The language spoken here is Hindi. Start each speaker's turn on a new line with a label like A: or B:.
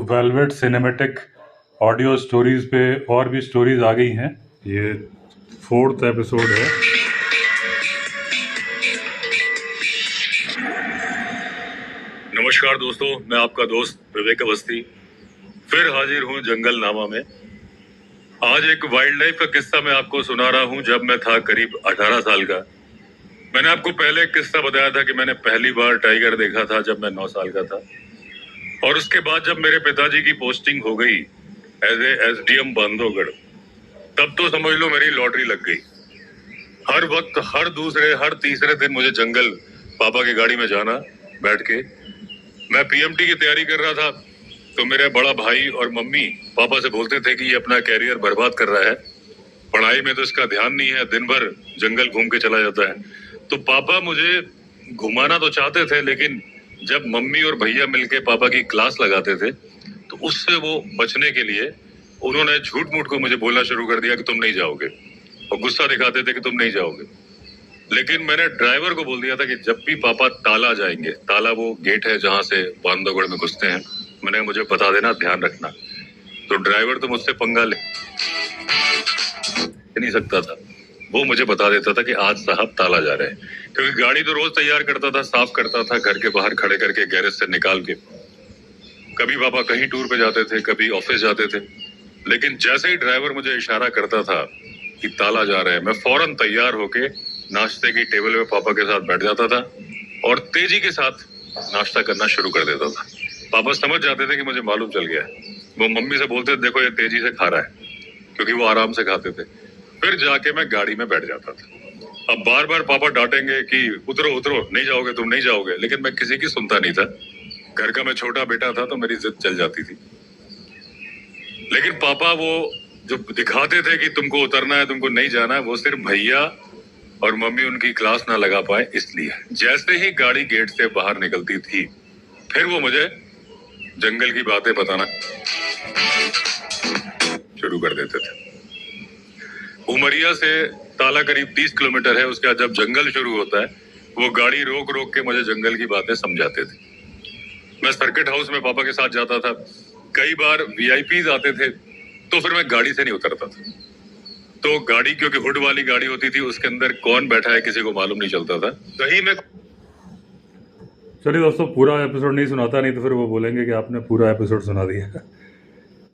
A: वेलवेट सिनेमैटिक ऑडियो स्टोरीज पे और भी स्टोरीज आ गई हैं। ये 4th एपिसोड है। नमस्कार दोस्तों, मैं आपका दोस्त विवेक अवस्थी फिर हाजिर हूँ जंगल नामा में। आज एक वाइल्ड लाइफ का किस्सा मैं आपको सुना रहा हूँ। जब मैं था करीब 18 साल का, मैंने आपको पहले एक किस्सा बताया था कि मैंने पहली बार टाइगर देखा था जब मैं 9 साल का था। और उसके बाद जब मेरे पिताजी की पोस्टिंग हो गई एज ए एसडीएम बांधवगढ़, तब तो समझ लो मेरी लॉटरी लग गई। हर वक्त, हर दूसरे, हर तीसरे दिन मुझे जंगल पापा की गाड़ी में जाना बैठ के। मैं पीएमटी की तैयारी कर रहा था तो मेरे बड़ा भाई और मम्मी पापा से बोलते थे कि ये अपना कैरियर बर्बाद कर रहा है, पढ़ाई में तो इसका ध्यान नहीं है, दिन भर जंगल घूम के चला जाता है। तो पापा मुझे घुमाना तो चाहते थे, लेकिन जब मम्मी और भैया मिलके पापा की क्लास लगाते थे तो उससे वो बचने के लिए उन्होंने झूठ मूठ को मुझे बोलना शुरू कर दिया कि तुम नहीं जाओगे, और गुस्सा दिखाते थे कि तुम नहीं जाओगे। लेकिन मैंने ड्राइवर को बोल दिया था कि जब भी पापा ताला जाएंगे, ताला वो गेट है जहां से बांधवगढ़ में घुसते हैं, मैंने मुझे बता देना, ध्यान रखना। तो ड्राइवर तो मुझसे पंगा ले नहीं सकता था, वो मुझे बता देता था कि आज साहब ताला जा रहे हैं, क्योंकि गाड़ी तो रोज तैयार करता था, साफ करता था, घर के बाहर खड़े करके गैरेज से निकाल के। कभी पापा कहीं टूर पे जाते थे, कभी ऑफिस जाते थे, लेकिन जैसे ही ड्राइवर मुझे इशारा करता था कि ताला जा रहे हैं, मैं फौरन तैयार होके नाश्ते की टेबल पे पापा के साथ बैठ जाता था और तेजी के साथ नाश्ता करना शुरू कर देता था। पापा समझ जाते थे कि मुझे मालूम चल गया है। वो मम्मी से बोलते थे देखो ये तेजी से खा रहा है, क्योंकि वो आराम से खाते थे। फिर जाके मैं गाड़ी में बैठ जाता था। अब बार बार पापा डांटेंगे कि उतरो उतरो, नहीं जाओगे तुम, नहीं जाओगे, लेकिन मैं किसी की सुनता नहीं था। घर का मैं छोटा बेटा था तो मेरी जिद चल जाती थी। लेकिन पापा वो जो दिखाते थे कि तुमको उतरना है, तुमको नहीं जाना है, वो सिर्फ भैया और मम्मी उनकी क्लास ना लगा पाए इसलिए। जैसे ही गाड़ी गेट से बाहर निकलती थी, फिर वो मुझे जंगल की बातें बताना शुरू कर देते थे। उमरिया से ताला करीब 30 किलोमीटर है। उसके बाद जब जंगल शुरू होता है, वो गाड़ी रोक रोक के मुझे जंगल की बातें समझाते थे। मैं सर्किट हाउस में पापा के साथ जाता था। कई बार वीआईपीज आते थे तो फिर मैं गाड़ी से नहीं उतरता था। तो गाड़ी, क्योंकि हुड वाली गाड़ी होती थी, उसके अंदर कौन बैठा है किसी को मालूम नहीं चलता था। सही में चलिए दोस्तों, पूरा एपिसोड नहीं सुनाता, नहीं तो फिर वो बोलेंगे कि आपने पूरा एपिसोड सुना दिया।